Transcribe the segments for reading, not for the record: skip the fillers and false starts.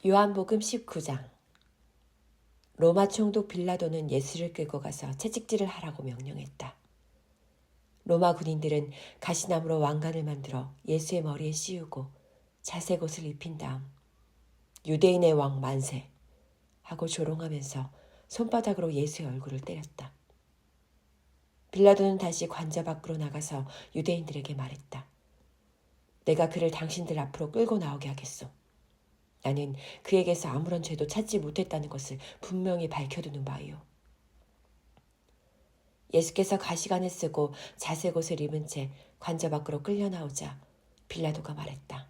요한복음 19장. 로마 총독 빌라도는 예수를 끌고 가서 채찍질을 하라고 명령했다. 로마 군인들은 가시나무로 왕관을 만들어 예수의 머리에 씌우고 자색 옷을 입힌 다음 유대인의 왕 만세 하고 조롱하면서 손바닥으로 예수의 얼굴을 때렸다. 빌라도는 다시 관저 밖으로 나가서 유대인들에게 말했다. 내가 그를 당신들 앞으로 끌고 나오게 하겠소. 나는 그에게서 아무런 죄도 찾지 못했다는 것을 분명히 밝혀두는 바이요. 예수께서 가시관을 쓰고 자색 옷을 입은 채 관저 밖으로 끌려 나오자 빌라도가 말했다.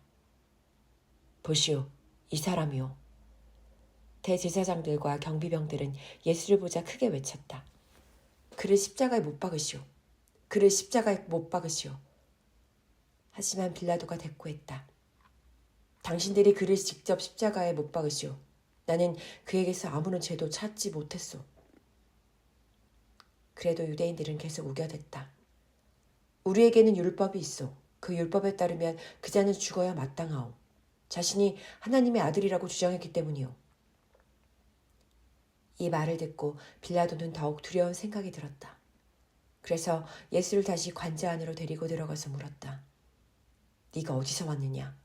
보시오, 이 사람이요. 대제사장들과 경비병들은 예수를 보자 크게 외쳤다. 그를 십자가에 못 박으시오. 그를 십자가에 못 박으시오. 하지만 빌라도가 대꾸했다. 당신들이 그를 직접 십자가에 못 박으시오. 나는 그에게서 아무런 죄도 찾지 못했소. 그래도 유대인들은 계속 우겨댔다. 우리에게는 율법이 있어. 그 율법에 따르면 그 자는 죽어야 마땅하오. 자신이 하나님의 아들이라고 주장했기 때문이오. 이 말을 듣고 빌라도는 더욱 두려운 생각이 들었다. 그래서 예수를 다시 관저 안으로 데리고 들어가서 물었다. 네가 어디서 왔느냐?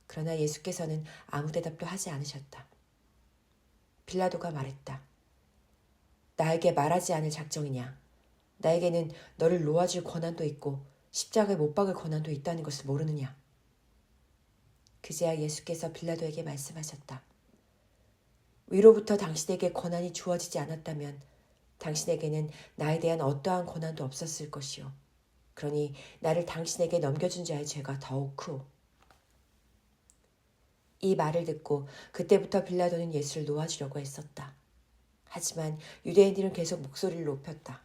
그러나 예수께서는 아무 대답도 하지 않으셨다. 빌라도가 말했다. 나에게 말하지 않을 작정이냐? 나에게는 너를 놓아줄 권한도 있고 십자가에 못 박을 권한도 있다는 것을 모르느냐? 그제야 예수께서 빌라도에게 말씀하셨다. 위로부터 당신에게 권한이 주어지지 않았다면 당신에게는 나에 대한 어떠한 권한도 없었을 것이요. 그러니 나를 당신에게 넘겨준 자의 죄가 더욱 크오. 이 말을 듣고 그때부터 빌라도는 예수를 놓아주려고 했었다. 하지만 유대인들은 계속 목소리를 높였다.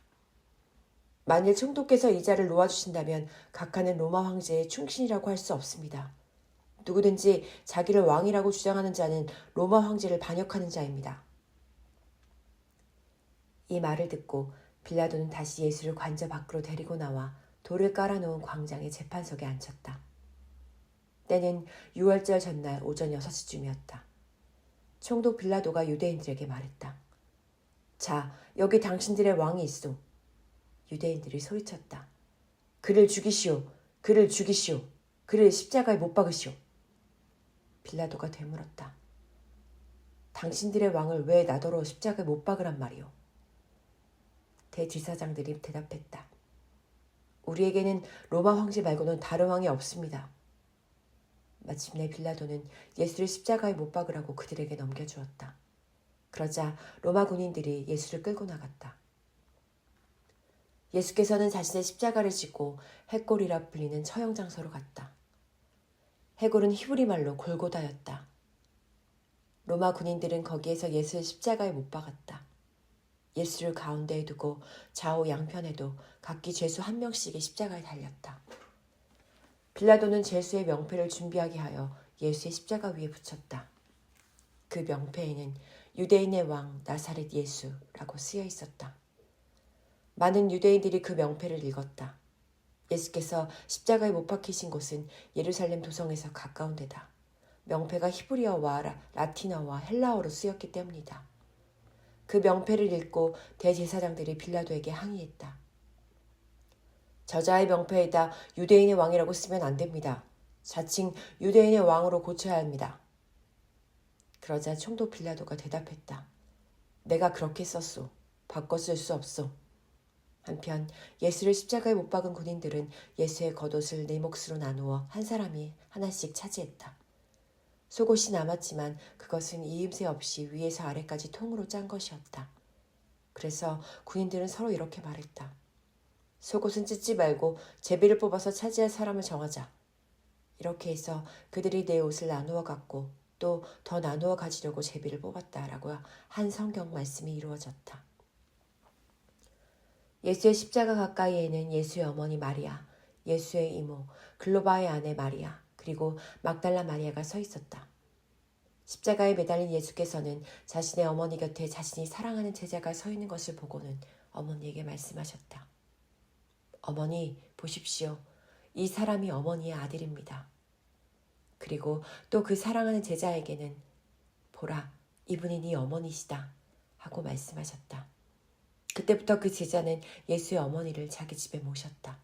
만일 총독께서 이 자를 놓아주신다면 각하는 로마 황제의 충신이라고 할 수 없습니다. 누구든지 자기를 왕이라고 주장하는 자는 로마 황제를 반역하는 자입니다. 이 말을 듣고 빌라도는 다시 예수를 관저 밖으로 데리고 나와 돌을 깔아놓은 광장의 재판석에 앉혔다. 때는 6월절 전날 오전 6시쯤이었다. 총독 빌라도가 유대인들에게 말했다. 자, 여기 당신들의 왕이 있소. 유대인들이 소리쳤다. 그를 죽이시오. 그를 죽이시오. 그를 십자가에 못 박으시오. 빌라도가 되물었다. 당신들의 왕을 왜 나더러 십자가에 못 박으란 말이오? 대제사장들이 대답했다. 우리에게는 로마 황제 말고는 다른 왕이 없습니다. 마침내 빌라도는 예수를 십자가에 못 박으라고 그들에게 넘겨주었다. 그러자 로마 군인들이 예수를 끌고 나갔다. 예수께서는 자신의 십자가를 지고 헷골이라 불리는 처형장소로 갔다. 헷골은 히브리 말로 골고다였다. 로마 군인들은 거기에서 예수를 십자가에 못 박았다. 예수를 가운데에 두고 좌우 양편에도 각기 죄수 한 명씩이 십자가에 달렸다. 빌라도는 죄수의 명패를 준비하게 하여 예수의 십자가 위에 붙였다. 그 명패에는 유대인의 왕 나사렛 예수라고 쓰여 있었다. 많은 유대인들이 그 명패를 읽었다. 예수께서 십자가에 못 박히신 곳은 예루살렘 도성에서 가까운 데다. 명패가 히브리어와 라틴어와 헬라어로 쓰였기 때문이다. 그 명패를 읽고 대제사장들이 빌라도에게 항의했다. 저자의 명패에다 유대인의 왕이라고 쓰면 안 됩니다. 자칭 유대인의 왕으로 고쳐야 합니다. 그러자 총독 빌라도가 대답했다. 내가 그렇게 썼소. 바꿔 쓸 수 없소. 한편 예수를 십자가에 못 박은 군인들은 예수의 겉옷을 네 몫으로 나누어 한 사람이 하나씩 차지했다. 속옷이 남았지만 그것은 이음새 없이 위에서 아래까지 통으로 짠 것이었다. 그래서 군인들은 서로 이렇게 말했다. 속옷은 찢지 말고 제비를 뽑아서 차지할 사람을 정하자. 이렇게 해서 그들이 내 옷을 나누어 갖고 또 더 나누어 가지려고 제비를 뽑았다라고 한 성경 말씀이 이루어졌다. 예수의 십자가 가까이에는 예수의 어머니 마리아, 예수의 이모, 글로바의 아내 마리아, 그리고 막달라 마리아가 서 있었다. 십자가에 매달린 예수께서는 자신의 어머니 곁에 자신이 사랑하는 제자가 서 있는 것을 보고는 어머니에게 말씀하셨다. 어머니, 보십시오. 이 사람이 어머니의 아들입니다. 그리고 또 그 사랑하는 제자에게는 보라, 이분이 네 어머니시다 하고 말씀하셨다. 그때부터 그 제자는 예수의 어머니를 자기 집에 모셨다.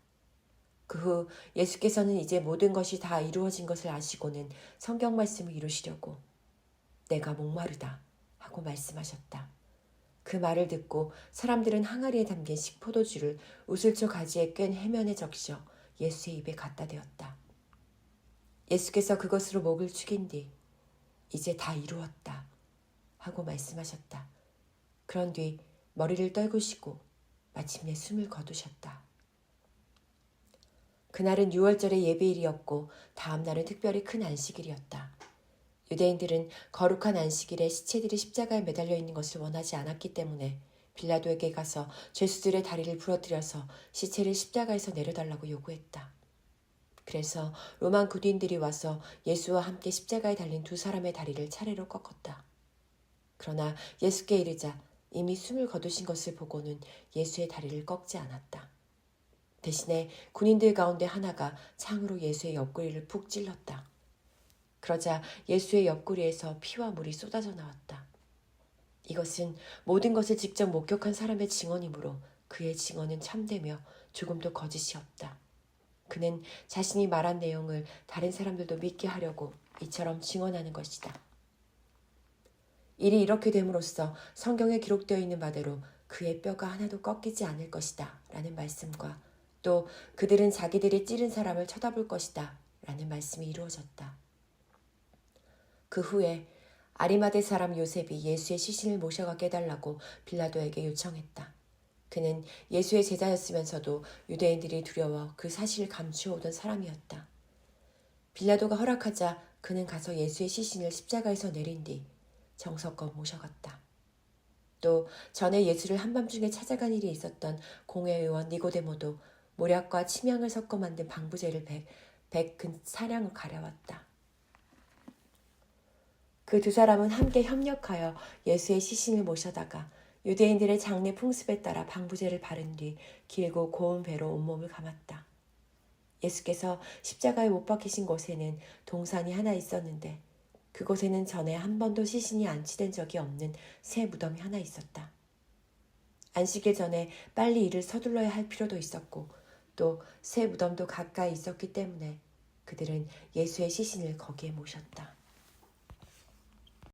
그 후 예수께서는 이제 모든 것이 다 이루어진 것을 아시고는 성경 말씀을 이루시려고 내가 목마르다 하고 말씀하셨다. 그 말을 듣고 사람들은 항아리에 담긴 식포도주를 우슬초 가지에 꿰 해면에 적셔 예수의 입에 갖다 대었다. 예수께서 그것으로 목을 축인 뒤 이제 다 이루었다 하고 말씀하셨다. 그런 뒤 머리를 떨구시고 마침내 숨을 거두셨다. 그날은 6월절의 예배일이었고 다음 날은 특별히 큰 안식일이었다. 유대인들은 거룩한 안식일에 시체들이 십자가에 매달려 있는 것을 원하지 않았기 때문에 빌라도에게 가서 죄수들의 다리를 부러뜨려서 시체를 십자가에서 내려달라고 요구했다. 그래서 로마 군인들이 와서 예수와 함께 십자가에 달린 두 사람의 다리를 차례로 꺾었다. 그러나 예수께 이르자 이미 숨을 거두신 것을 보고는 예수의 다리를 꺾지 않았다. 대신에 군인들 가운데 하나가 창으로 예수의 옆구리를 푹 찔렀다. 그러자 예수의 옆구리에서 피와 물이 쏟아져 나왔다. 이것은 모든 것을 직접 목격한 사람의 증언이므로 그의 증언은 참되며 조금도 거짓이 없다. 그는 자신이 말한 내용을 다른 사람들도 믿게 하려고 이처럼 증언하는 것이다. 일이 이렇게 됨으로써 성경에 기록되어 있는 바대로 그의 뼈가 하나도 꺾이지 않을 것이다 라는 말씀과 또 그들은 자기들이 찌른 사람을 쳐다볼 것이다 라는 말씀이 이루어졌다. 그 후에 아리마대 사람 요셉이 예수의 시신을 모셔가게 해달라고 빌라도에게 요청했다. 그는 예수의 제자였으면서도 유대인들이 두려워 그 사실을 감추어오던 사람이었다. 빌라도가 허락하자 그는 가서 예수의 시신을 십자가에서 내린 뒤 정성껏 모셔갔다. 또 전에 예수를 한밤중에 찾아간 일이 있었던 공회의원 니고데모도 모략과 침향을 섞어 만든 방부제를 백 사량을 가려왔다. 그 두 사람은 함께 협력하여 예수의 시신을 모셔다가 유대인들의 장례 풍습에 따라 방부제를 바른 뒤 길고 고운 배로 온몸을 감았다. 예수께서 십자가에 못 박히신 곳에는 동산이 하나 있었는데 그곳에는 전에 한 번도 시신이 안치된 적이 없는 새 무덤이 하나 있었다. 안식일 전에 빨리 일을 서둘러야 할 필요도 있었고 또 새 무덤도 가까이 있었기 때문에 그들은 예수의 시신을 거기에 모셨다.